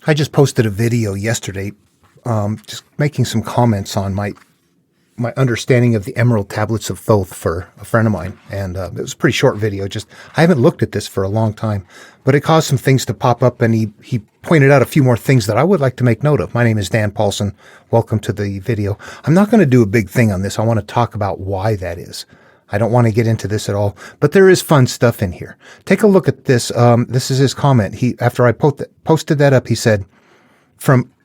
I just posted a video yesterday, just making some comments on my understanding of the Emerald Tablets of Thoth for a friend of mine. And it was a pretty short video. I haven't looked at this for a long time, but it caused some things to pop up, and he pointed out a few more things that I would like to make note of. My name is Dan Paulson. Welcome to the video. I'm not going to do a big thing on this. I want to talk about why that is. I don't want to get into this at all, but there is fun stuff in here. Take a look at this. This is his comment. After I posted that up, he said,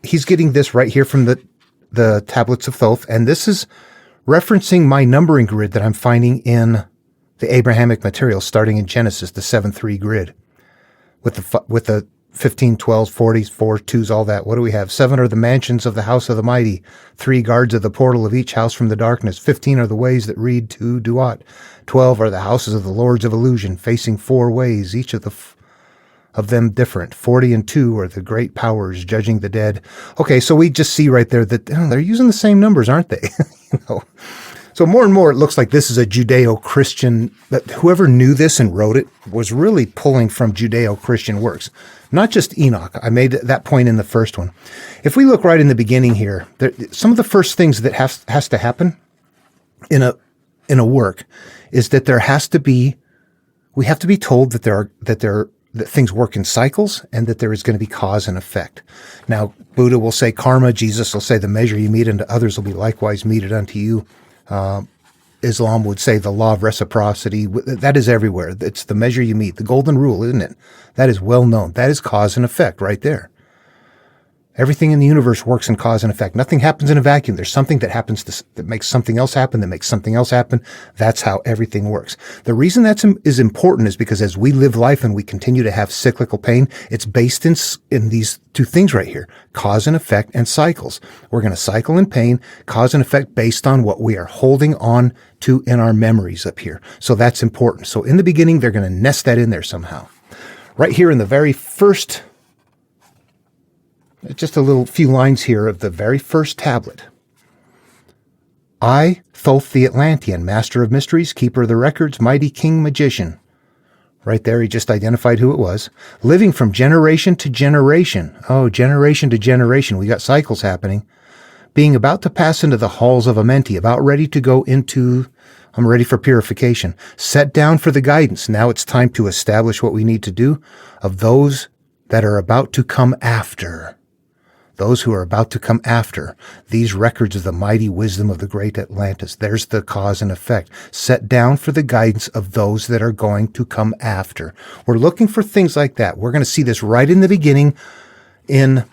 he's getting this right here from the Tablets of Thoth, and this is referencing my numbering grid that I'm finding in the Abrahamic material, starting in Genesis, the 7-3 grid, with the 15, 12, 40s, 4, 2s, all that. What do we have? 7 are the mansions of the house of the mighty. 3 guards of the portal of each house from the darkness. 15 are the ways that read to Duat. 12 are the houses of the lords of illusion, facing 4 ways, each of them different. 40 and 2 are the great powers judging the dead. Okay, so we just see right there that they're using the same numbers, aren't they? So more and more it looks like this is a Judeo-Christian, that whoever knew this and wrote it was really pulling from Judeo-Christian works, not just Enoch. I made that point in the first one. If we look right in the beginning here, some of the first things that has to happen in a work is that we have to be told that things work in cycles, and that there is going to be cause and effect. Now, Buddha will say karma. Jesus will say the measure you mete unto others will be likewise meted unto you. Islam would say the law of reciprocity. That is everywhere. It's the measure you meet. The golden rule, isn't it? That is well known. That is cause and effect right there. Everything in the universe works in cause and effect. Nothing happens in a vacuum. There's something that happens that makes something else happen, that makes something else happen. That's how everything works. The reason that is important is because as we live life and we continue to have cyclical pain, it's based in these two things right here, cause and effect and cycles. We're going to cycle in pain, cause and effect based on what we are holding on to in our memories up here. So that's important. So in the beginning, they're going to nest that in there somehow. Right here in the very first, just a few lines here of the very first tablet. I, Thoth the Atlantean, master of mysteries, keeper of the records, mighty king magician. Right there, he just identified who it was. Living from generation to generation. Oh, generation to generation. We got cycles happening. Being about to pass into the halls of Amenti, about ready to go into, I'm ready for purification. Set down for the guidance. Now it's time to establish what we need to do of those that are about to come after. Those who are about to come after, these records of the mighty wisdom of the great Atlantis. There's the cause and effect. Set down for the guidance of those that are going to come after. We're looking for things like that. We're going to see this right in the beginning in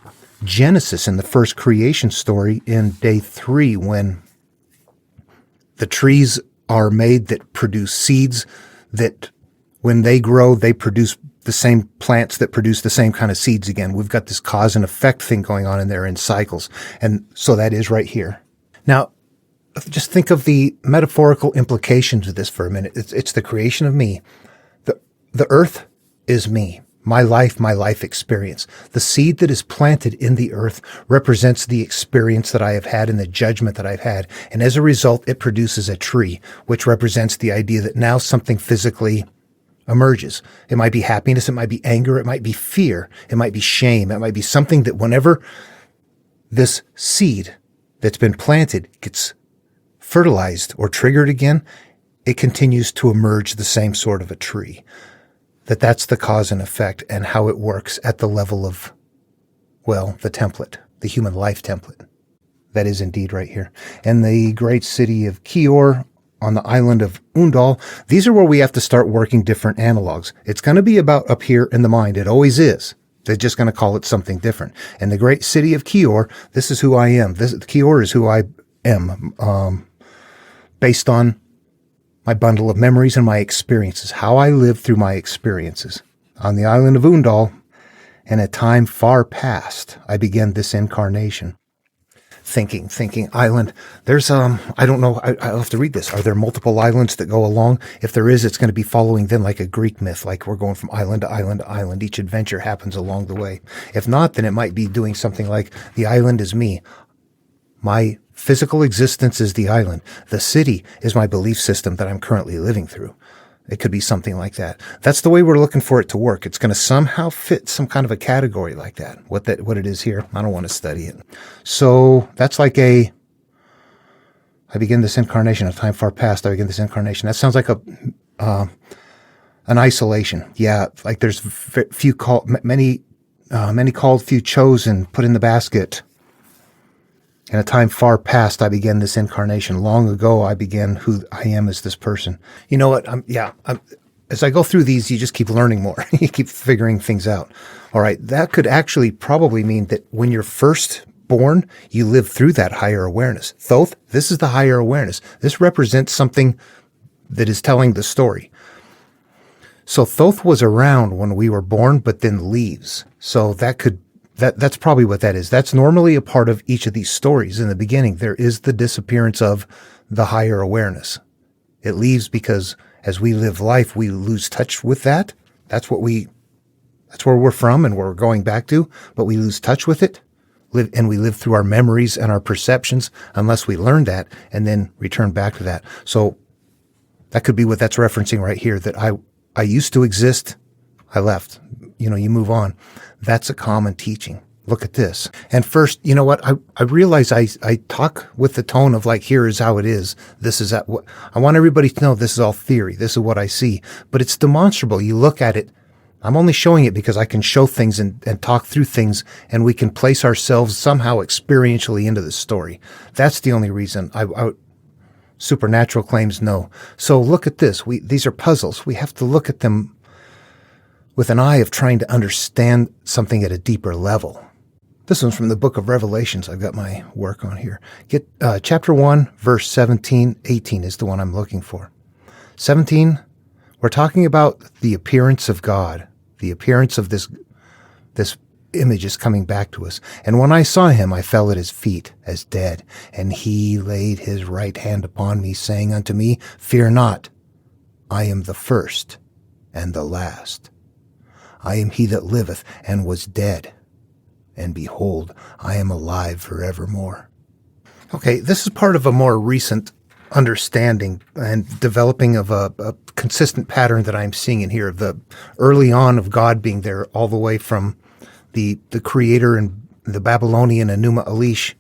Genesis, in the first creation story in day 3, when the trees are made that produce seeds that when they grow, they produce the same plants that produce the same kind of seeds again. We've got this cause and effect thing going on in there in cycles. And so that is right here. Now, just think of the metaphorical implications of this for a minute. It's the creation of me. The earth is me, my life experience. The seed that is planted in the earth represents the experience that I have had and the judgment that I've had. And as a result, it produces a tree, which represents the idea that now something physically emerges. It might be happiness, it might be anger, it might be fear, it might be shame, it might be something that whenever this seed that's been planted gets fertilized or triggered again, it continues to emerge the same sort of a tree. That's the cause and effect and how it works at the level of, well, the template, the human life template. That is indeed right here. And the great city of Kior, on the island of Undal, these are where we have to start working different analogs. It's going to be about up here in the mind. It always is. They're just going to call it something different. And the great city of Kior, this is who I am. Kior is who I am, based on my bundle of memories and my experiences, how I live through my experiences. On the island of Undal, in a time far past, I began this incarnation. Thinking island. There's, I don't know, I'll have to read this. Are there multiple islands that go along? If there is, it's going to be following them like a Greek myth, like we're going from island to island to island. Each adventure happens along the way. If not, then it might be doing something like the island is me. My physical existence is the island. The city is my belief system that I'm currently living through. It could be something like that. That's the way we're looking for it to work. It's going to somehow fit some kind of a category like that. What it is here, I don't want to study it. So that's like I begin this incarnation, a time far past, I begin this incarnation. That sounds like an isolation. Yeah, like there's few called, many called, few chosen, put in the basket. In a time far past, I began this incarnation. Long ago, I began who I am as this person. You know what? As I go through these, you just keep learning more. You keep figuring things out. All right. That could actually probably mean that when you're first born, you live through that higher awareness. Thoth, this is the higher awareness. This represents something that is telling the story. So Thoth was around when we were born, but then leaves. So that's probably what that is. That's normally a part of each of these stories. In the beginning, there is the disappearance of the higher awareness. It leaves because as we live life, we lose touch with that. That's where we're from and where we're going back to, but we lose touch with it. And we live through our memories and our perceptions unless we learn that and then return back to that. So that could be what that's referencing right here, that I used to exist, I left. You move on. That's a common teaching. Look at this. And first, you know what? I realize I talk with the tone of like, here is how it is. This is what I want everybody to know. This is all theory. This is what I see. But it's demonstrable. You look at it. I'm only showing it because I can show things and talk through things, and we can place ourselves somehow experientially into the story. That's the only reason. Supernatural claims, no. So look at this. These are puzzles. We have to look at them with an eye of trying to understand something at a deeper level. This one's from the book of Revelations. I've got my work on here. Get chapter 1, verse 17, 18 is the one I'm looking for. 17, we're talking about the appearance of God. The appearance of this image is coming back to us. And when I saw him, I fell at his feet as dead. And he laid his right hand upon me, saying unto me, Fear not, I am the first and the last. I am he that liveth and was dead. And behold, I am alive forevermore. Okay, this is part of a more recent understanding and developing of a consistent pattern that I'm seeing in here of the early on of God being there all the way from the creator and the Babylonian Enuma Elish,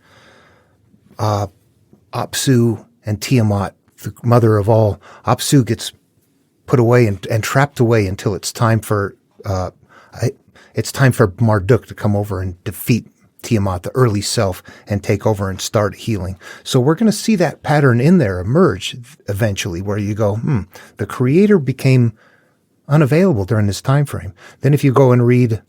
Apsu and Tiamat, the mother of all. Apsu gets put away and trapped away until it's time for Marduk to come over and defeat Tiamat, the early self, and take over and start healing. So we're going to see that pattern in there emerge eventually, where you go, the creator became unavailable during this time frame. Then if you go and read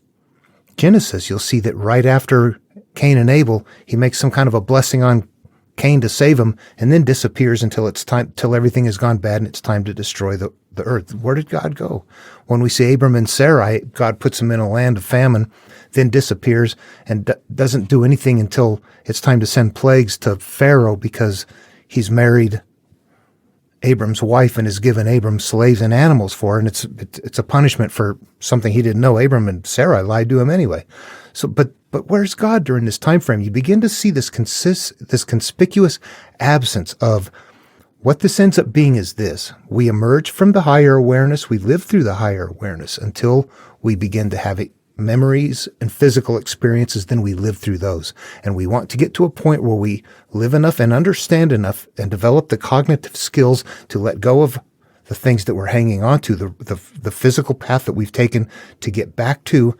Genesis, you'll see that right after Cain and Abel, he makes some kind of a blessing on Cain to save him, and then disappears until everything has gone bad and it's time to destroy the earth. Where did God go? When we see Abram and Sarai, God puts them in a land of famine, then disappears and doesn't do anything until it's time to send plagues to Pharaoh because he's married Abram's wife and has given Abram slaves and animals for her, and it's a punishment for something he didn't know. Abram and Sarai lied to him anyway. So, but where's God during this time frame? You begin to see this conspicuous absence of what this ends up being is this. We emerge from the higher awareness. We live through the higher awareness until we begin to have memories and physical experiences. Then we live through those. And we want to get to a point where we live enough and understand enough and develop the cognitive skills to let go of the things that we're hanging on to, the physical path that we've taken to get back to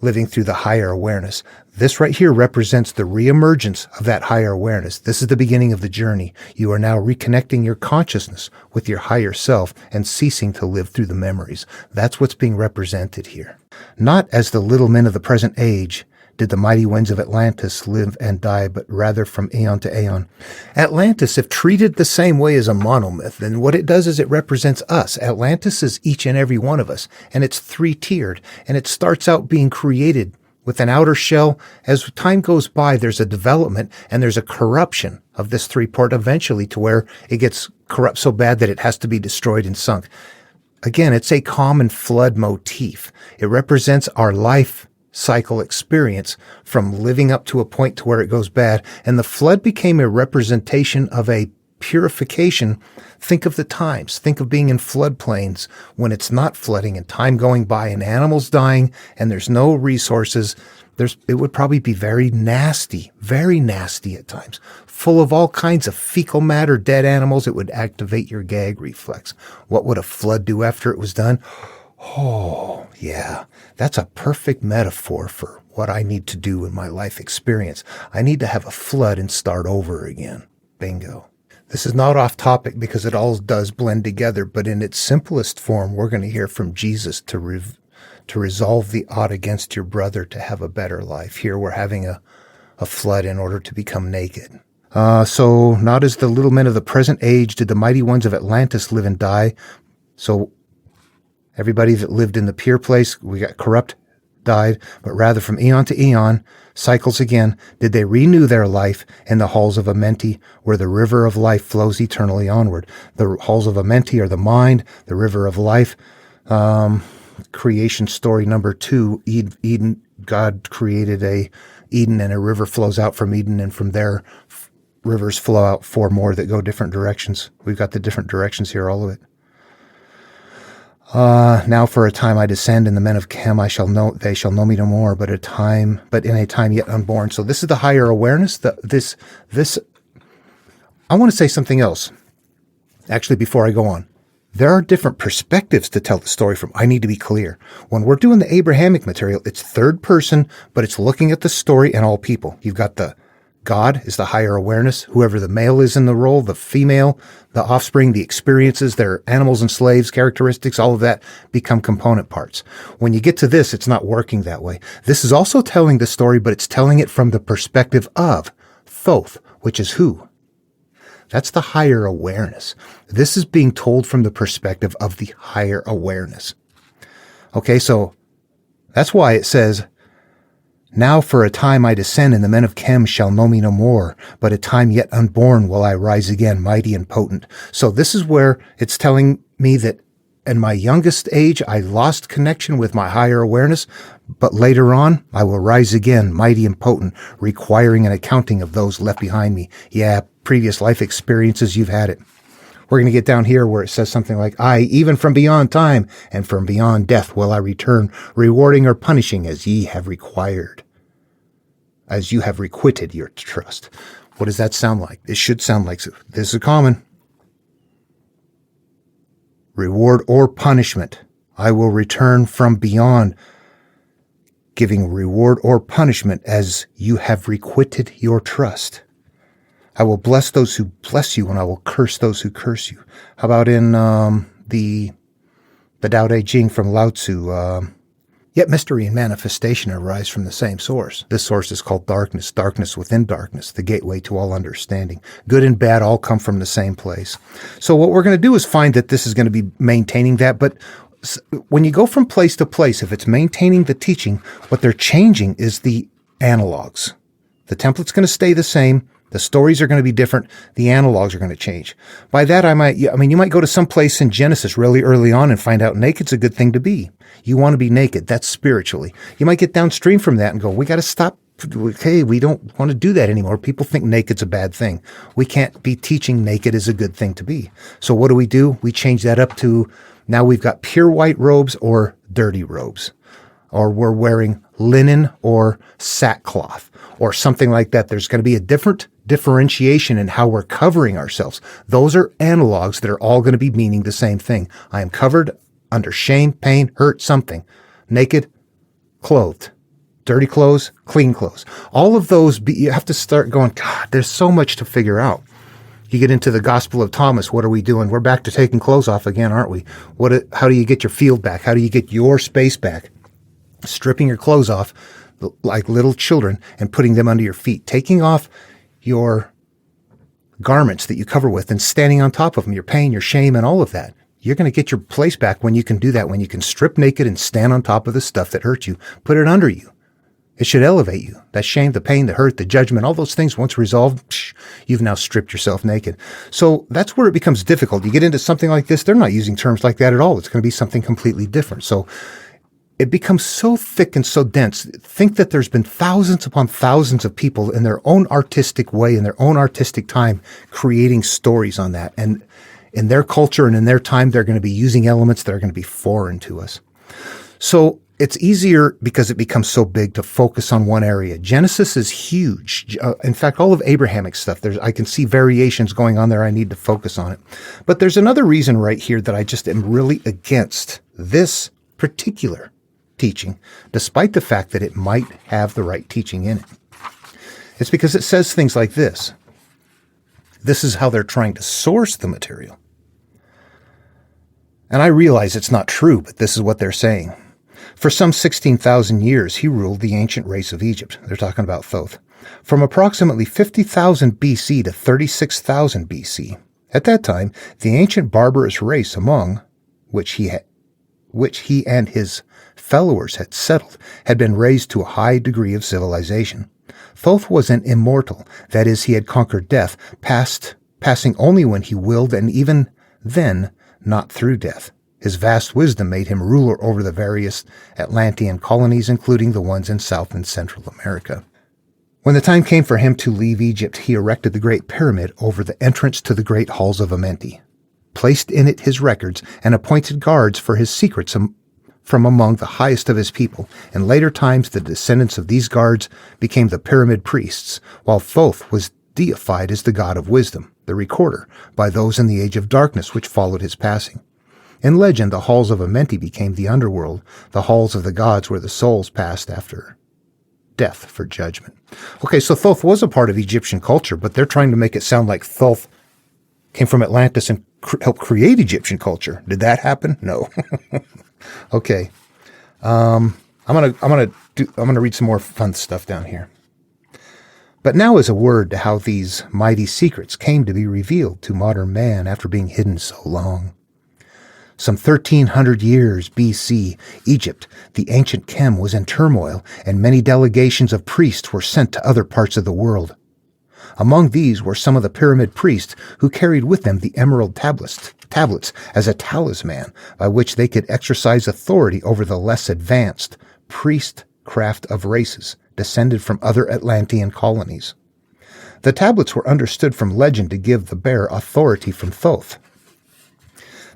living through the higher awareness. This right here represents the reemergence of that higher awareness. This is the beginning of the journey. You are now reconnecting your consciousness with your higher self and ceasing to live through the memories. That's what's being represented here. Not as the little men of the present age did the mighty winds of Atlantis live and die, but rather from aeon to aeon. Atlantis, if treated the same way as a monomyth, then what it does is it represents us. Atlantis is each and every one of us, and it's three-tiered, and it starts out being created with an outer shell. As time goes by, there's a development and there's a corruption of this three-part eventually to where it gets corrupt so bad that it has to be destroyed and sunk. Again, it's a common flood motif. It represents our life cycle experience from living up to a point to where it goes bad. And the flood became a representation of a purification, think of the times. Think of being in floodplains when it's not flooding and time going by and animals dying and there's no resources. It would probably be very nasty at times, full of all kinds of fecal matter, dead animals. It would activate your gag reflex. What would a flood do after it was done? Oh, yeah, that's a perfect metaphor for what I need to do in my life experience. I need to have a flood and start over again. Bingo. This is not off topic because it all does blend together, but in its simplest form, we're going to hear from Jesus to resolve the odd against your brother to have a better life. Here we're having a flood in order to become naked. So not as the little men of the present age did the mighty ones of Atlantis live and die. So everybody that lived in the pure place, we got corrupt, died, but rather from eon to eon, cycles again, did they renew their life in the halls of Amenti, where the river of life flows eternally onward. The halls of Amenti are the mind, the river of life. Creation story number 2, Eden, God created a Eden and a river flows out from Eden, and from there rivers flow out 4 more that go different directions. We've got the different directions here, all of it. Now for a time I descend, and the men of Chem they shall know me no more, but in a time yet unborn. So this is the higher awareness. I want to say something else. Actually, before I go on, there are different perspectives to tell the story from. I need to be clear. When we're doing the Abrahamic material, it's third person, but it's looking at the story and all people. You've got the God is the higher awareness, whoever the male is in the role, the female, the offspring, the experiences, their animals and slaves, characteristics, all of that become component parts. When you get to this, it's not working that way. This is also telling the story, but it's telling it from the perspective of Thoth, which is who? That's the higher awareness. This is being told from the perspective of the higher awareness. Okay, so that's why it says, now for a time I descend, and the men of Chem shall know me no more, but a time yet unborn will I rise again, mighty and potent. So this is where it's telling me that in my youngest age, I lost connection with my higher awareness, but later on, I will rise again, mighty and potent, requiring an accounting of those left behind me. Yeah, previous life experiences, you've had it. We're going to get down here where it says something like, I, even from beyond time and from beyond death, will I return, rewarding or punishing as ye have required, as you have requited your trust. What does that sound like? It should sound like this is common. Reward or punishment. I will return from beyond, giving reward or punishment as you have requited your trust. I will bless those who bless you, and I will curse those who curse you. How about in the Tao Te Ching from Lao Tzu? Yet mystery and manifestation arise from the same source. This source is called darkness, darkness within darkness, the gateway to all understanding. Good and bad all come from the same place. So what we're going to do is find that this is going to be maintaining that, but when you go from place to place, if it's maintaining the teaching, what they're changing is the analogs. The template's going to stay the same. The stories are going to be different. The analogs are going to change. By that, you might go to some place in Genesis really early on and find out naked's a good thing to be. You want to be naked. That's spiritually. You might get downstream from that and go, we got to stop. Okay, we don't want to do that anymore. People think naked's a bad thing. We can't be teaching naked is a good thing to be. So what do? We change that up to now we've got pure white robes or dirty robes. Or we're wearing linen or sackcloth or something like that. There's going to be a different differentiation in how we're covering ourselves. Those are analogs that are all going to be meaning the same thing. I am covered under shame, pain, hurt, something. Naked, clothed. Dirty clothes, clean clothes. All of those, you have to start going, God, there's so much to figure out. You get into the Gospel of Thomas, what are we doing? We're back to taking clothes off again, aren't we? How do you get your field back? How do you get your space back? Stripping your clothes off like little children and putting them under your feet. Taking off your garments that you cover with and standing on top of them, your pain, your shame, and all of that. You're going to get your place back when you can do that, when you can strip naked and stand on top of the stuff that hurt you. Put it under you. It should elevate you. That shame, the pain, the hurt, the judgment, all those things, once resolved, you've now stripped yourself naked. So that's where it becomes difficult. You get into something like this, they're not using terms like that at all. It's going to be something completely different. So it becomes so thick and so dense. Think that there's been thousands upon thousands of people in their own artistic way, in their own artistic time, creating stories on that. And in their culture and in their time, they're going to be using elements that are going to be foreign to us. So it's easier, because it becomes so big, to focus on one area. Genesis is huge. In fact, all of Abrahamic stuff, I can see variations going on there. I need to focus on it. But there's another reason right here that I just am really against this particular teaching, despite the fact that it might have the right teaching in it. It's because it says things like this. This is how they're trying to source the material. And I realize it's not true, but this is what they're saying. For some 16,000 years, he ruled the ancient race of Egypt. They're talking about Thoth. From approximately 50,000 BC to 36,000 BC. At that time, the ancient barbarous race among which he and his followers had settled had been raised to a high degree of civilization. Thoth was an immortal, that is, he had conquered death, passing only when he willed, and even then not through death. His vast wisdom made him ruler over the various Atlantean colonies, including the ones in South and Central America. When the time came for him to leave Egypt, he erected the Great Pyramid over the entrance to the great halls of Amenti, placed in it his records, and appointed guards for his secrets from among the highest of his people. In later times, the descendants of these guards became the pyramid priests, while Thoth was deified as the god of wisdom, the recorder, by those in the age of darkness which followed his passing. In legend, the halls of Amenti became the underworld, the halls of the gods where the souls passed after death for judgment. Okay, so Thoth was a part of Egyptian culture, but they're trying to make it sound like Thoth came from Atlantis and helped create Egyptian culture. Did that happen? No. Okay. I'm gonna read some more fun stuff down here. But now is a word to how these mighty secrets came to be revealed to modern man after being hidden so long. Some 1,300 years BC, Egypt, the ancient Kem, was in turmoil, and many delegations of priests were sent to other parts of the world. Among these were some of the pyramid priests who carried with them the emerald tablets as a talisman by which they could exercise authority over the less advanced priestcraft of races descended from other Atlantean colonies. The tablets were understood from legend to give the bearer authority from Thoth.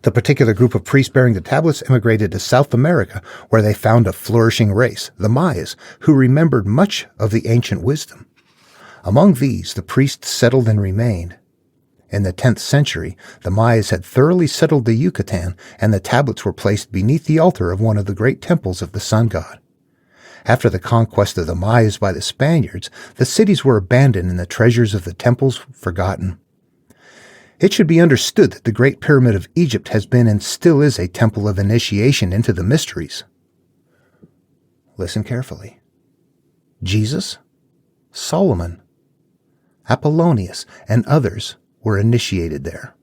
The particular group of priests bearing the tablets immigrated to South America, where they found a flourishing race, the Mayas, who remembered much of the ancient wisdom. Among these, the priests settled and remained. In the 10th century, the Mayas had thoroughly settled the Yucatan, and the tablets were placed beneath the altar of one of the great temples of the sun god. After the conquest of the Mayas by the Spaniards, the cities were abandoned and the treasures of the temples forgotten. It should be understood that the Great Pyramid of Egypt has been and still is a temple of initiation into the mysteries. Listen carefully. Jesus, Solomon, Apollonius, and others were initiated there.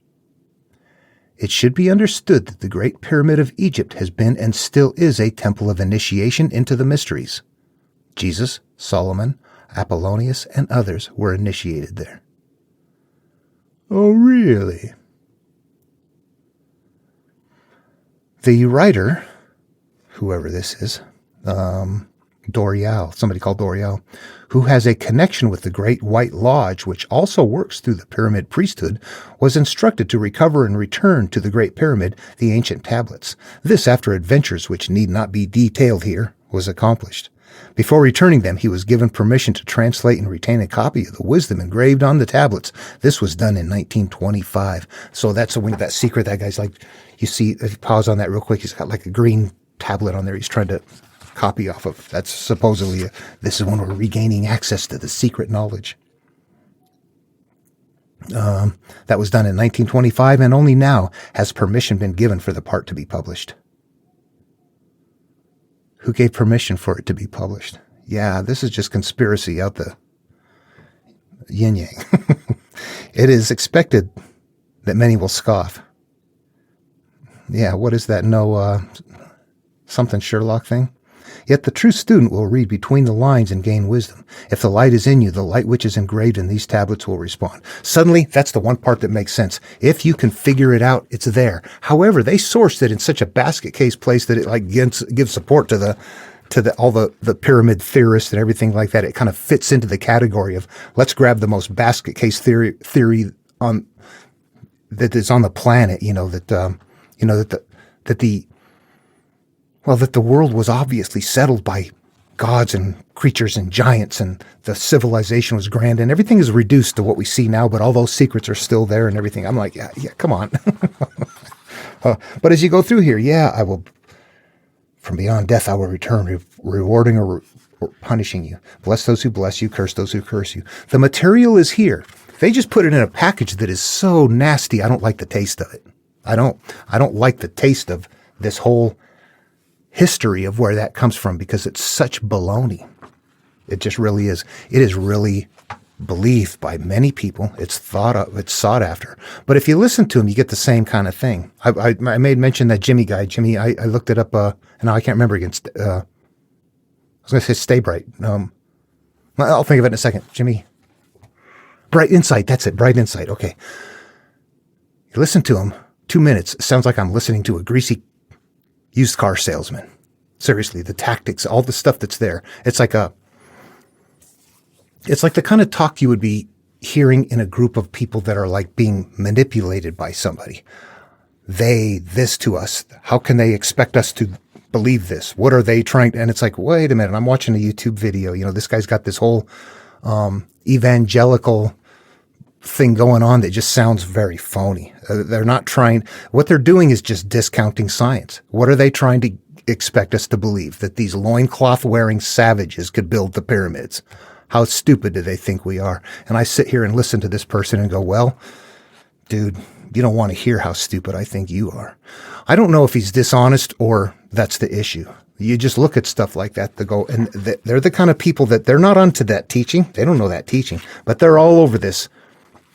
It should be understood that the Great Pyramid of Egypt has been and still is a temple of initiation into the mysteries. Jesus, Solomon, Apollonius, and others were initiated there. Oh, really? The writer, whoever this is, Dorial, somebody called Dorial, who has a connection with the Great White Lodge, which also works through the pyramid priesthood, was instructed to recover and return to the Great Pyramid the ancient tablets. This, after adventures which need not be detailed here, was accomplished. Before returning them, he was given permission to translate and retain a copy of the wisdom engraved on the tablets. This was done in 1925. So that's that secret. That guy's like, you see, if you pause on that real quick, he's got like a green tablet on there he's trying to copy off of. That's supposedly, this is when we're regaining access to the secret knowledge. That was done in 1925, and only now has permission been given for the part to be published. Who gave permission for it to be published? Yeah, this is just conspiracy out the yin-yang. It is expected that many will scoff. Yeah, what is that? No, something Sherlock thing? Yet the true student will read between the lines and gain wisdom. If the light is in you, the light which is engraved in these tablets will respond. Suddenly, that's the one part that makes sense. If you can figure it out, it's there. However, they sourced it in such a basket case place that it like gives support to all the pyramid theorists and everything like that. It kind of fits into the category of let's grab the most basket case theory on that is on the planet. That the world was obviously settled by gods and creatures and giants, and the civilization was grand, and everything is reduced to what we see now, but all those secrets are still there and everything. I'm like, yeah, come on. But as you go through here, I will, from beyond death, I will return, rewarding or punishing you. Bless those who bless you, curse those who curse you. The material is here. They just put it in a package that is so nasty, I don't like the taste of it. I don't like the taste of this whole history of where that comes from, because it's such baloney. It just really is. It is really believed by many people. It's thought of, it's sought after. But if you listen to him, you get the same kind of thing. I made mention that Jimmy guy. Jimmy, I looked it up, and now I can't remember again. I was going to say Stay Bright. I'll think of it in a second. Jimmy. Bright Insight. That's it. Bright Insight. Okay. You listen to him, 2 minutes. It sounds like I'm listening to a greasy used car salesman. Seriously, the tactics, all the stuff that's there. It's like the kind of talk you would be hearing in a group of people that are like being manipulated by somebody. This to us. How can they expect us to believe this? What are they trying to, and it's like, wait a minute, I'm watching a YouTube video. This guy's got this whole evangelical thing going on that just sounds very phony. They're not trying, what they're doing is just discounting science. What are they trying to expect us to believe? That these loincloth wearing savages could build the pyramids? How stupid do they think we are? And I sit here and listen to this person and go, well, dude, you don't want to hear how stupid I think you are. I don't know if he's dishonest or that's the issue. You just look at stuff like that to go, and they're the kind of people that they're not onto that teaching. They don't know that teaching, but they're all over this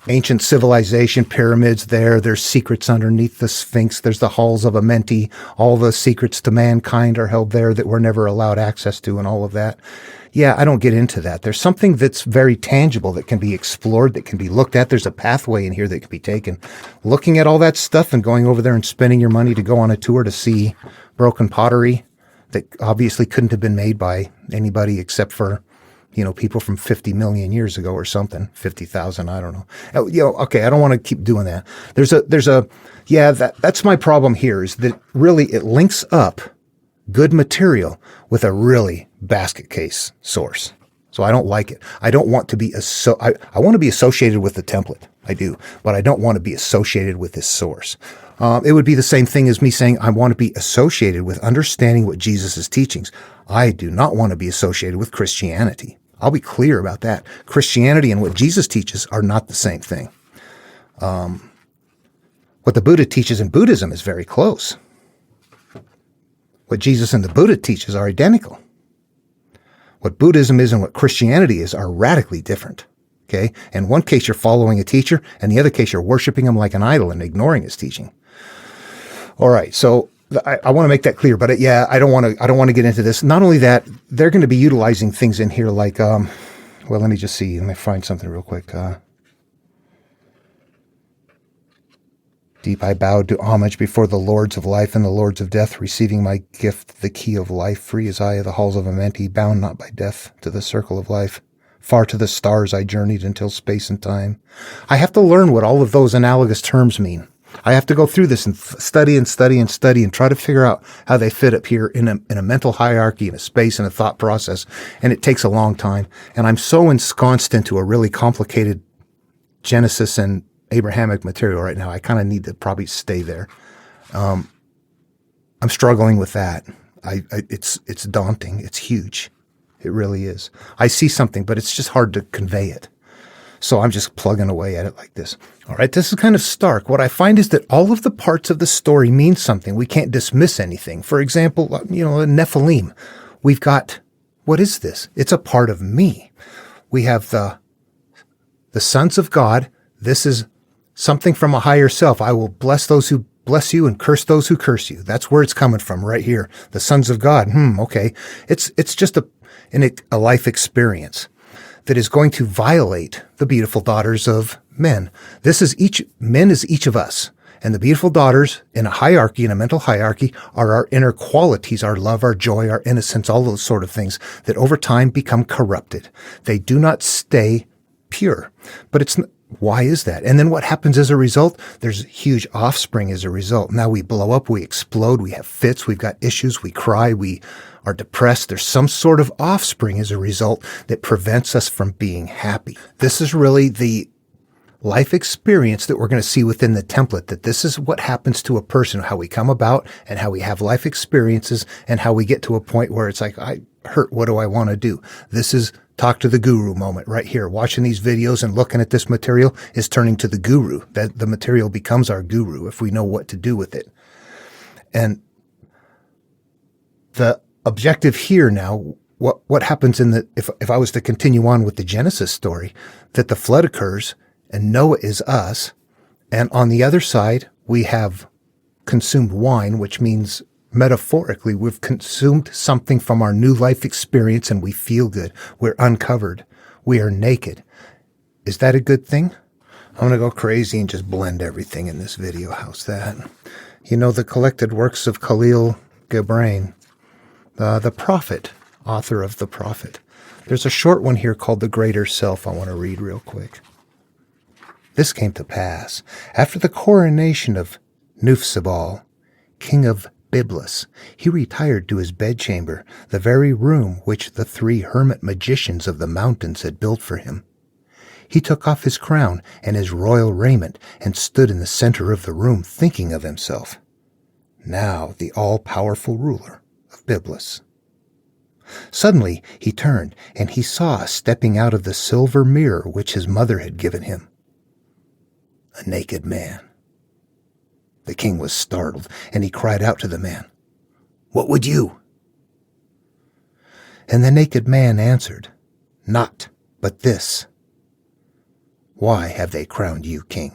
ancient civilization, pyramids there. There's secrets underneath the Sphinx. There's the halls of Amenti. All the secrets to mankind are held there that we're never allowed access to, and all of that. Yeah, I don't get into that. There's something that's very tangible that can be explored, that can be looked at. There's a pathway in here that can be taken. Looking at all that stuff and going over there and spending your money to go on a tour to see broken pottery that obviously couldn't have been made by anybody except for people from 50 million years ago or something, 50,000, I don't know. Okay, I don't want to keep doing that. That's my problem here, is that really it links up good material with a really basket case source. So I don't like it. I don't want to be, I want to be associated with the template. I do, but I don't want to be associated with this source. It would be the same thing as me saying I want to be associated with understanding what Jesus' teachings. I do not want to be associated with Christianity. I'll be clear about that. Christianity and what Jesus teaches are not the same thing. What the Buddha teaches in Buddhism is very close. What Jesus and the Buddha teaches are identical. What Buddhism is and what Christianity is are radically different. Okay? In one case, you're following a teacher, and the other case, you're worshiping him like an idol and ignoring his teaching. All right, so I want to make that clear, but I don't want to get into this. Not only that, they're going to be utilizing things in here like, let me just see. Let me find something real quick. Deep I bowed to homage before the lords of life and the lords of death, receiving my gift, the key of life. Free as I of the halls of Amenti, bound not by death to the circle of life. Far to the stars I journeyed until space and time. I have to learn what all of those analogous terms mean. I have to go through this and study and try to figure out how they fit up here in a mental hierarchy, in a space, and a thought process. And it takes a long time. And I'm so ensconced into a really complicated Genesis and Abrahamic material right now. I kind of need to probably stay there. I'm struggling with that. It's daunting. It's huge. It really is. I see something, but it's just hard to convey it. So I'm just plugging away at it like this. All right, this is kind of stark. What I find is that all of the parts of the story mean something. We can't dismiss anything. For example, Nephilim. We've got, what is this? It's a part of me. We have the sons of God. This is something from a higher self. I will bless those who bless you and curse those who curse you. That's where it's coming from right here. The sons of God. Okay. It's just a life experience that is going to violate the beautiful daughters of men. Men is each of us. And the beautiful daughters in a hierarchy, in a mental hierarchy, are our inner qualities, our love, our joy, our innocence, all those sort of things that over time become corrupted. They do not stay pure. But why is that? And then what happens as a result? There's huge offspring as a result. Now we blow up, we explode, we have fits, we've got issues, we cry, we are depressed. There's some sort of offspring as a result that prevents us from being happy. This is really the life experience that we're going to see within the template, that this is what happens to a person, how we come about and how we have life experiences and how we get to a point where it's like, I hurt, what do I want to do? This is talk to the guru moment right here. Watching these videos and looking at this material is turning to the guru. That the material becomes our guru if we know what to do with it. And the objective here now, what happens if I was to continue on with the Genesis story, that the flood occurs and Noah is us. And on the other side, we have consumed wine, which means metaphorically, we've consumed something from our new life experience and we feel good. We're uncovered. We are naked. Is that a good thing? I'm going to go crazy and just blend everything in this video. How's that? The collected works of Khalil Gibran, the prophet, author of The Prophet. There's a short one here called The Greater Self I want to read real quick. This came to pass after the coronation of Nufsabal, king of Byblos. He retired to his bedchamber, the very room which the 3 hermit magicians of the mountains had built for him. He took off his crown and his royal raiment and stood in the center of the room, thinking of himself, now the all-powerful ruler of Byblos. Suddenly he turned, and he saw stepping out of the silver mirror which his mother had given him a naked man. The king was startled, and he cried out to the man, "What would you?" And the naked man answered, "Naught but this. Why have they crowned you king?"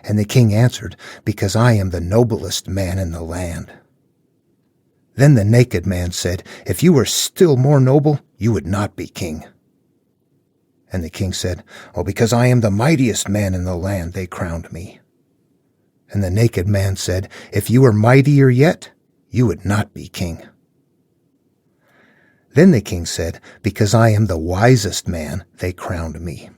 And the king answered, "Because I am the noblest man in the land." Then the naked man said, "If you were still more noble, you would not be king." And the king said, "Oh, because I am the mightiest man in the land, they crowned me." And the naked man said, "If you were mightier yet, you would not be king." Then the king said, "Because I am the wisest man, they crowned me."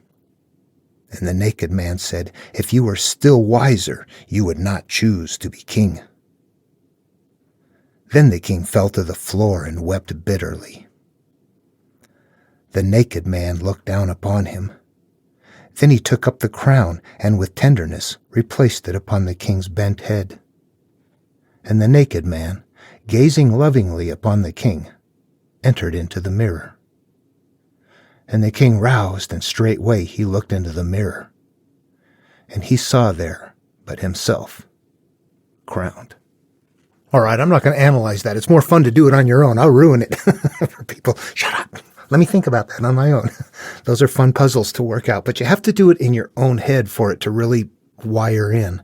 And the naked man said, "If you were still wiser, you would not choose to be king." Then the king fell to the floor and wept bitterly. The naked man looked down upon him. Then he took up the crown and with tenderness replaced it upon the king's bent head. And the naked man, gazing lovingly upon the king, entered into the mirror. And the king roused, and straightway he looked into the mirror. And he saw there but himself, crowned. All right, I'm not going to analyze that. It's more fun to do it on your own. I'll ruin it for people. Shut up. Let me think about that on my own. Those are fun puzzles to work out, but you have to do it in your own head for it to really wire in.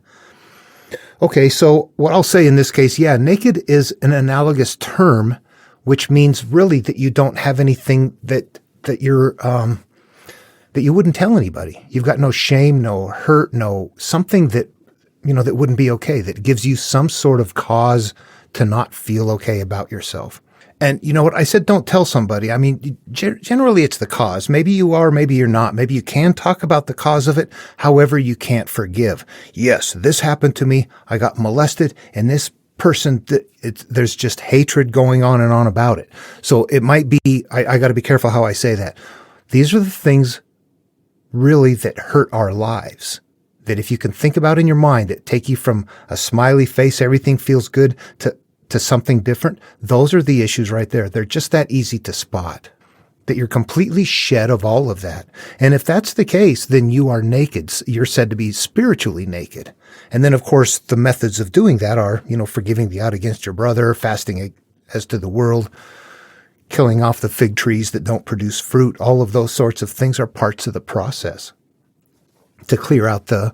Okay, so what I'll say in this case, naked is an analogous term, which means really that you don't have anything that you're that you wouldn't tell anybody. You've got no shame, no hurt, no something that that wouldn't be okay, that gives you some sort of cause to not feel okay about yourself. And you know what? I said don't tell somebody. I mean, generally it's the cause. Maybe you are, maybe you're not. Maybe you can talk about the cause of it. However, you can't forgive. Yes, this happened to me. I got molested, and this person, there's just hatred going on and on about it. So it might be, I got to be careful how I say that. These are the things really that hurt our lives. That if you can think about in your mind, that take you from a smiley face, everything feels good, to something different, those are the issues right there. They're just that easy to spot, that you're completely shed of all of that. And if that's the case, then you are naked. You're said to be spiritually naked. And then, of course, the methods of doing that are, forgiving the ought against your brother, fasting as to the world, killing off the fig trees that don't produce fruit. All of those sorts of things are parts of the process to clear out the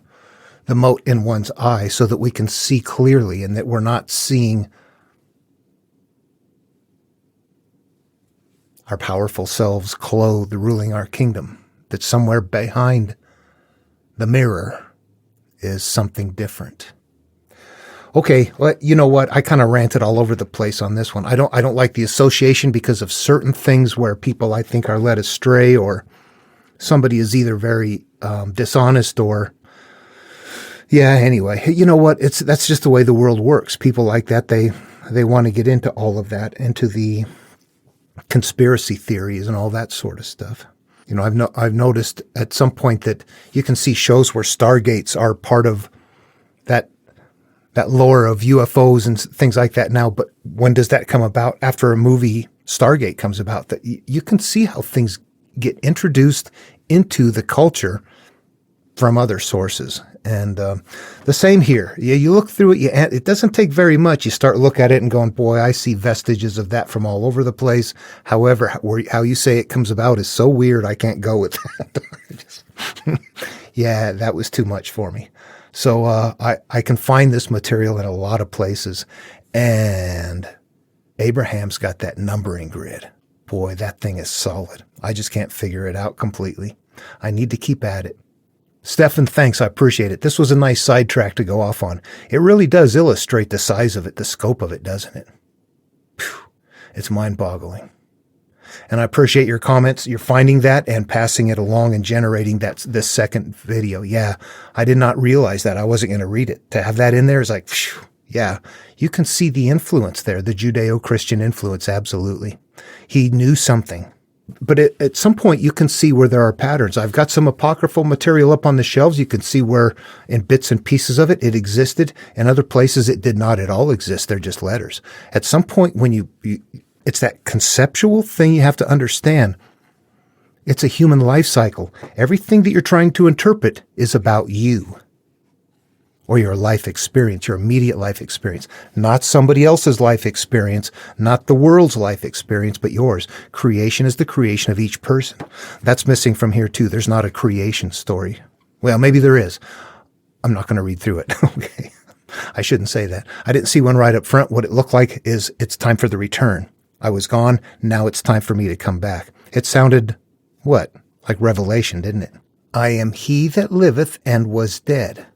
the mote in one's eye so that we can see clearly and that we're not seeing our powerful selves clothed, ruling our kingdom, that somewhere behind the mirror is something different. Okay, well, you know what? I kind of ranted all over the place on this one. I don't like the association because of certain things where people, I think, are led astray, or somebody is either very dishonest or, yeah, anyway. You know what? That's just the way the world works. People like that, they want to get into all of that, into the conspiracy theories and all that sort of stuff. You know, I've noticed at some point that you can see shows where stargates are part of that lore of UFOs and things like that now. But when does that come about? After a movie Stargate comes about, that you can see how things get introduced into the culture from other sources. And the same here. You look through it, it doesn't take very much. You start to look at it and going, boy, I see vestiges of that from all over the place. However, how you say it comes about is so weird, I can't go with that. Yeah, that was too much for me. So I can find this material in a lot of places. And Abraham's got that numbering grid. Boy, that thing is solid. I just can't figure it out completely. I need to keep at it. Stefan, thanks. I appreciate it. This was a nice sidetrack to go off on. It really does illustrate the size of it, the scope of it, doesn't it? Phew, it's mind-boggling. And I appreciate your comments. You're finding that and passing it along and generating this second video. Yeah, I did not realize that. I wasn't going to read it. To have that in there is like, phew, yeah. You can see the influence there, the Judeo-Christian influence, absolutely. He knew something. But at some point, you can see where there are patterns. I've got some apocryphal material up on the shelves. You can see where, in bits and pieces of it, it existed. In other places, it did not at all exist. They're just letters. At some point, when it's that conceptual thing you have to understand. It's a human life cycle. Everything that you're trying to interpret is about you or your life experience, your immediate life experience, not somebody else's life experience, not the world's life experience, but yours. Creation is the creation of each person. That's missing from here too. There's not a creation story. Well, maybe there is. I'm not going to read through it. Okay. I shouldn't say that. I didn't see one right up front. What it looked like is it's time for the return. I was gone. Now it's time for me to come back. It sounded, what? Like Revelation, didn't it? I am he that liveth and was dead.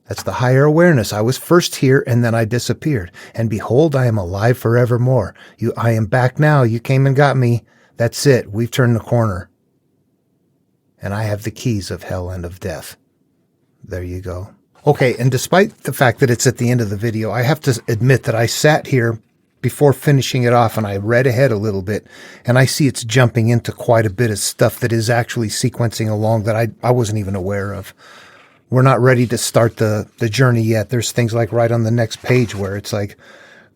That's the higher awareness. I was first here and then I disappeared. And behold, I am alive forevermore. I am back now. You came and got me. That's it. We've turned the corner. And I have the keys of hell and of death. There you go. Okay, and despite the fact that it's at the end of the video, I have to admit that I sat here before finishing it off and I read ahead a little bit, and I see it's jumping into quite a bit of stuff that is actually sequencing along that I wasn't even aware of. We're not ready to start the journey yet. There's things like right on the next page where it's like,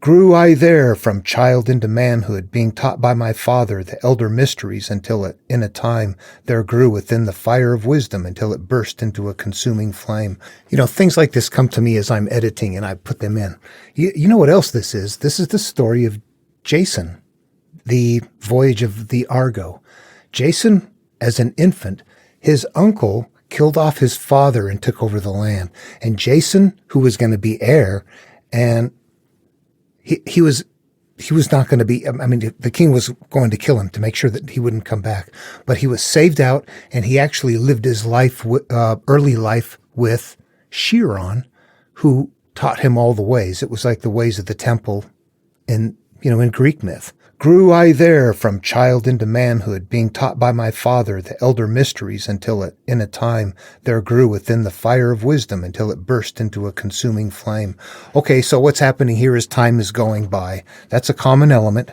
grew I there from child into manhood, being taught by my father the elder mysteries until in a time there grew within the fire of wisdom until it burst into a consuming flame. You know, things like this come to me as I'm editing and I put them in. You know what else this is? This is the story of Jason, the voyage of the Argo. Jason, as an infant, his uncle killed off his father and took over the land. And Jason, who was going to be heir, and he was not going to be, I mean, the king was going to kill him to make sure that he wouldn't come back. But he was saved out, and he actually lived his life, early life with Chiron, who taught him all the ways. It was like the ways of the temple in Greek myth. Grew I there from child into manhood, being taught by my father the elder mysteries until in a time there grew within the fire of wisdom until it burst into a consuming flame. Okay, so what's happening here is time is going by. That's a common element.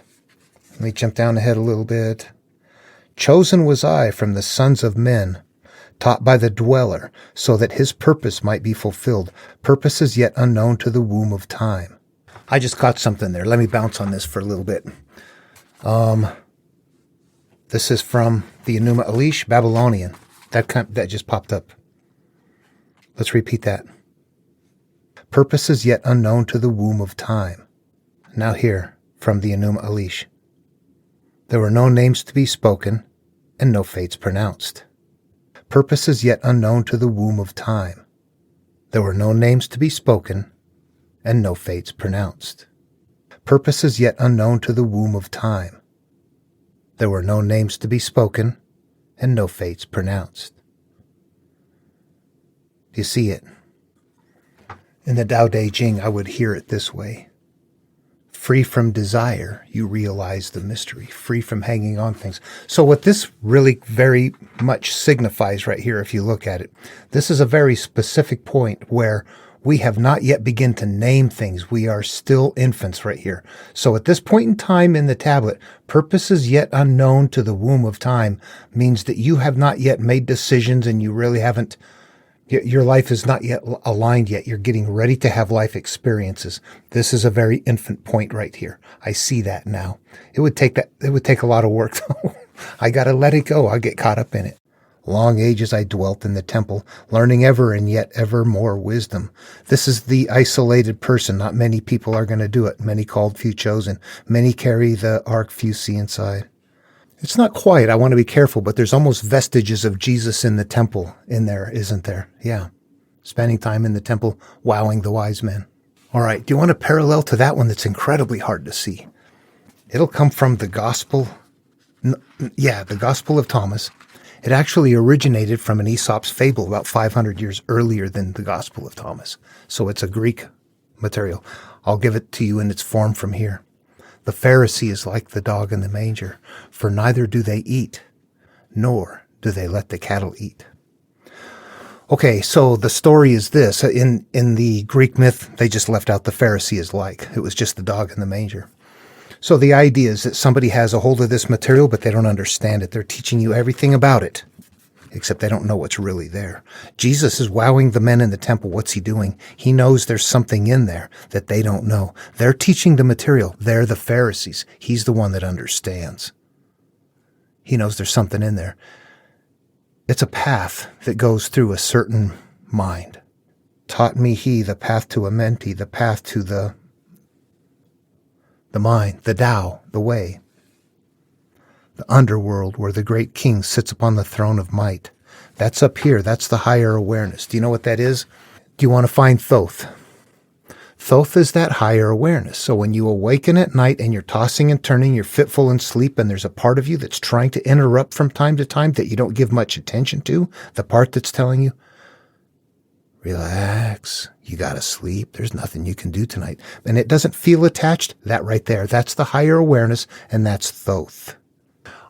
Let me jump down ahead a little bit. Chosen was I from the sons of men, taught by the dweller, so that his purpose might be fulfilled, purposes yet unknown to the womb of time. I just caught something there. Let me bounce on this for a little bit. This is from the Enuma Elish, Babylonian. That just popped up. Let's repeat that. Purposes yet unknown to the womb of time. Now here, from the Enuma Elish. There were no names to be spoken, and no fates pronounced. Purposes yet unknown to the womb of time. There were no names to be spoken, and no fates pronounced. Purposes yet unknown to the womb of time. There were no names to be spoken, and no fates pronounced. Do you see it? In the Tao Te Ching, I would hear it this way. Free from desire, you realize the mystery. Free from hanging on things. So what this really very much signifies right here, if you look at it, this is a very specific point where we have not yet begun to name things. We are still infants right here. So at this point in time in the tablet, purposes yet unknown to the womb of time means that you have not yet made decisions and you really haven't, your life is not yet aligned yet. You're getting ready to have life experiences. This is a very infant point right here. I see that now. It would take a lot of work though. I got to let it go. I'll get caught up in it. Long ages I dwelt in the temple, learning ever and yet ever more wisdom. This is the isolated person. Not many people are going to do it. Many called, few chosen. Many carry the ark, few see inside. It's not quite. I want to be careful, but there's almost vestiges of Jesus in the temple in there, isn't there? Yeah. Spending time in the temple, wowing the wise men. All right. Do you want a parallel to that one that's incredibly hard to see? It'll come from the Gospel. The Gospel of Thomas. It actually originated from an Aesop's fable about 500 years earlier than the Gospel of Thomas. So it's a Greek material. I'll give it to you in its form from here. The Pharisee is like the dog in the manger, for neither do they eat, nor do they let the cattle eat. Okay, so the story is this. In the Greek myth, they just left out the Pharisee is like. It was just the dog in the manger. So the idea is that somebody has a hold of this material, but they don't understand it. They're teaching you everything about it, except they don't know what's really there. Jesus is wowing the men in the temple. What's he doing? He knows there's something in there that they don't know. They're teaching the material. They're the Pharisees. He's the one that understands. He knows there's something in there. It's a path that goes through a certain mind. Taught me he, the path to a mentee, the path to the mind, the Tao, the way. The underworld where the great king sits upon the throne of might. That's up here. That's the higher awareness. Do you know what that is? Do you want to find Thoth? Thoth is that higher awareness. So when you awaken at night and you're tossing and turning, you're fitful in sleep, and there's a part of you that's trying to interrupt from time to time that you don't give much attention to, the part that's telling you, relax, you got to sleep, there's nothing you can do tonight. And it doesn't feel attached. That right there, that's the higher awareness, and that's Thoth.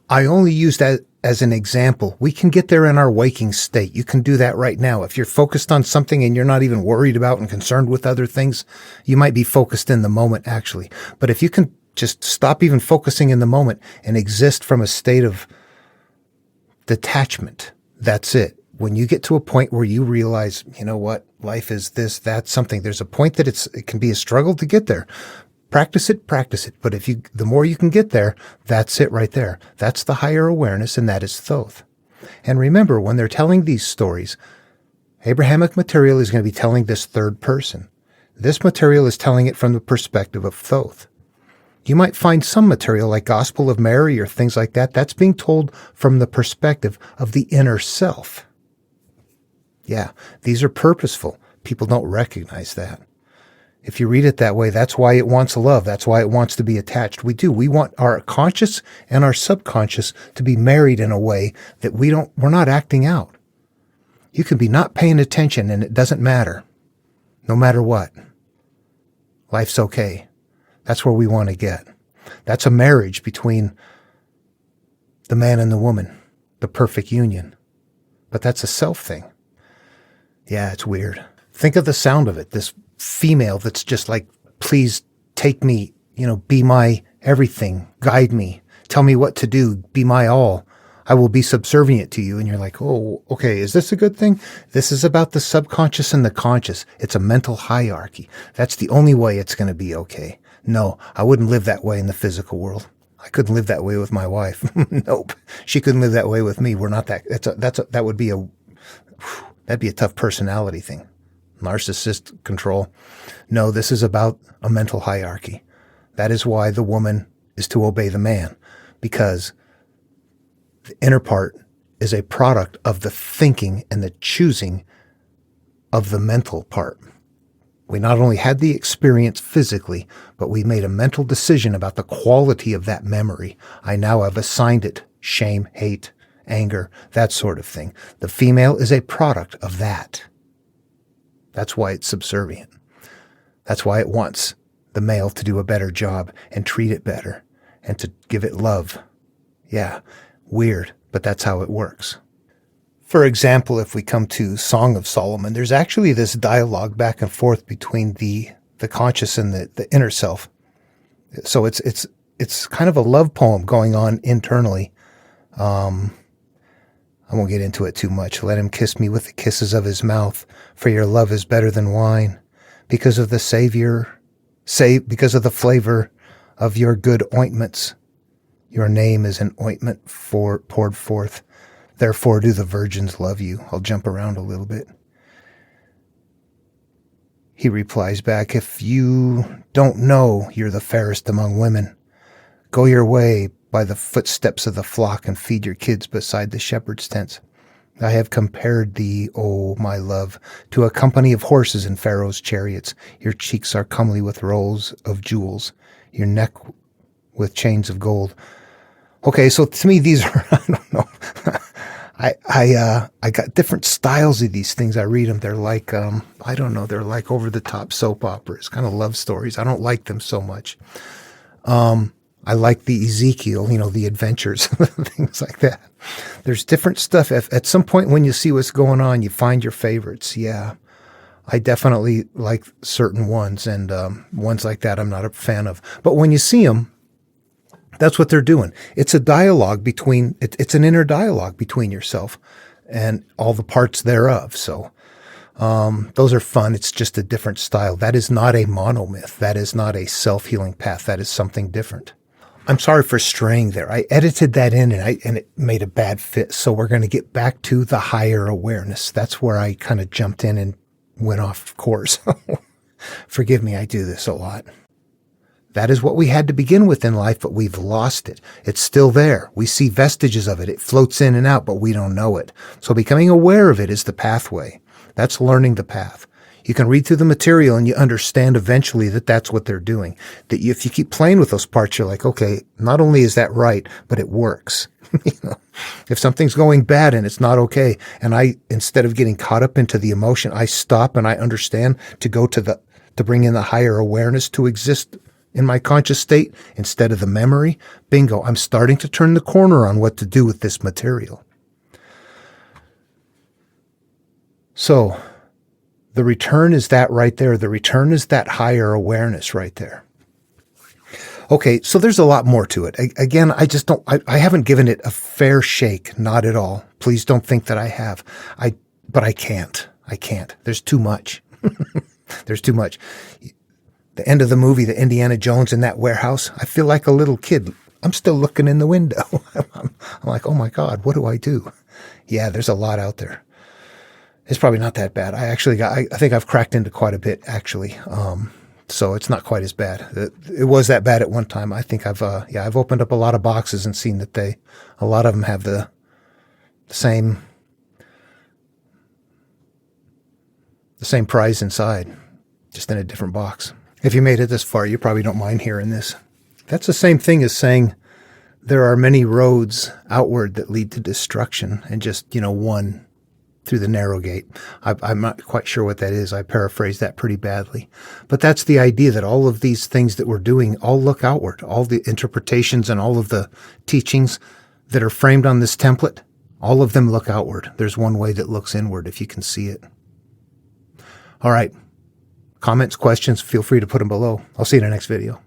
I only use that as an example. We can get there in our waking state. You can do that right now. If you're focused on something and you're not even worried about and concerned with other things, you might be focused in the moment, actually. But if you can just stop even focusing in the moment and exist from a state of detachment, that's it. When you get to a point where you realize, you know what, life is this, that's something, there's a point that it can be a struggle to get there. Practice it. But the more you can get there, that's it right there. That's the higher awareness, and that is Thoth. And remember, when they're telling these stories, Abrahamic material is going to be telling this third person. This material is telling it from the perspective of Thoth. You might find some material like Gospel of Mary or things like that. That's being told from the perspective of the inner self. Yeah, these are purposeful. People don't recognize that. If you read it that way, that's why it wants love. That's why it wants to be attached. We do. We want our conscious and our subconscious to be married in a way that we're not acting out. You can be not paying attention and it doesn't matter. No matter what. Life's okay. That's where we want to get. That's a marriage between the man and the woman. The perfect union. But that's a self thing. Yeah, it's weird. Think of the sound of it. This female that's just like, please take me, be my everything, guide me, tell me what to do, be my all. I will be subservient to you. And you're like, oh, okay, is this a good thing? This is about the subconscious and the conscious. It's a mental hierarchy. That's the only way it's going to be okay. No, I wouldn't live that way in the physical world. I couldn't live that way with my wife. Nope. She couldn't live that way with me. We're not that. That would be that'd be a tough personality thing. Narcissist control. No, this is about a mental hierarchy. That is why the woman is to obey the man, because the inner part is a product of the thinking and the choosing of the mental part. We not only had the experience physically, but we made a mental decision about the quality of that memory. I now have assigned it shame, hate, anger, that sort of thing. The female is a product of that. That's why it's subservient. That's why it wants the male to do a better job and treat it better and to give it love. Yeah, weird, but that's how it works. For example, if we come to Song of Solomon, there's actually this dialogue back and forth between the conscious and the inner self. So it's kind of a love poem going on internally. I won't get into it too much. Let him kiss me with the kisses of his mouth, for your love is better than wine. Because of the because of the flavor of your good ointments. Your name is an ointment poured forth. Therefore do the virgins love you. I'll jump around a little bit. He replies back, if you don't know you're the fairest among women, go your way by the footsteps of the flock and feed your kids beside the shepherd's tents. I have compared thee, O my love, to a company of horses in Pharaoh's chariots. Your cheeks are comely with rolls of jewels, your neck with chains of gold. Okay, so to me, these are, I don't know. I got different styles of these things. I read them. They're like, I don't know. They're like over-the-top soap operas, kind of love stories. I don't like them so much. I like the Ezekiel, the adventures, things like that. There's different stuff. At some point when you see what's going on, you find your favorites. Yeah, I definitely like certain ones, and ones like that I'm not a fan of. But when you see them, that's what they're doing. It's a dialogue between, it's an inner dialogue between yourself and all the parts thereof. So those are fun. It's just a different style. That is not a monomyth. That is not a self-healing path. That is something different. I'm sorry for straying there. I edited that in and it made a bad fit. So we're going to get back to the higher awareness. That's where I kind of jumped in and went off course. Forgive me. I do this a lot. That is what we had to begin with in life, but we've lost it. It's still there. We see vestiges of it. It floats in and out, but we don't know it. So becoming aware of it is the pathway. That's learning the path. You can read through the material and you understand eventually that that's what they're doing. That if you keep playing with those parts, you're like, okay, not only is that right, but it works. If something's going bad and it's not okay, and instead of getting caught up into the emotion, I stop and I understand to go to bring in the higher awareness to exist in my conscious state instead of the memory. Bingo, I'm starting to turn the corner on what to do with this material. So the return is that right there. The return is that higher awareness right there. Okay, so there's a lot more to it. Again, I haven't given it a fair shake, not at all. Please don't think that I have. But I can't. There's too much. There's too much. The end of the movie, the Indiana Jones in that warehouse, I feel like a little kid. I'm still looking in the window. I'm like, oh my God, what do I do? Yeah, there's a lot out there. It's probably not that bad. I think I've cracked into quite a bit, actually. So it's not quite as bad. It was that bad at one time. I think I've opened up a lot of boxes and seen that a lot of them have the same prize inside, just in a different box. If you made it this far, you probably don't mind hearing this. That's the same thing as saying there are many roads outward that lead to destruction and just, one through the narrow gate. I'm not quite sure what that is. I paraphrased that pretty badly. But that's the idea that all of these things that we're doing all look outward. All the interpretations and all of the teachings that are framed on this template, all of them look outward. There's one way that looks inward if you can see it. All right. Comments, questions, feel free to put them below. I'll see you in the next video.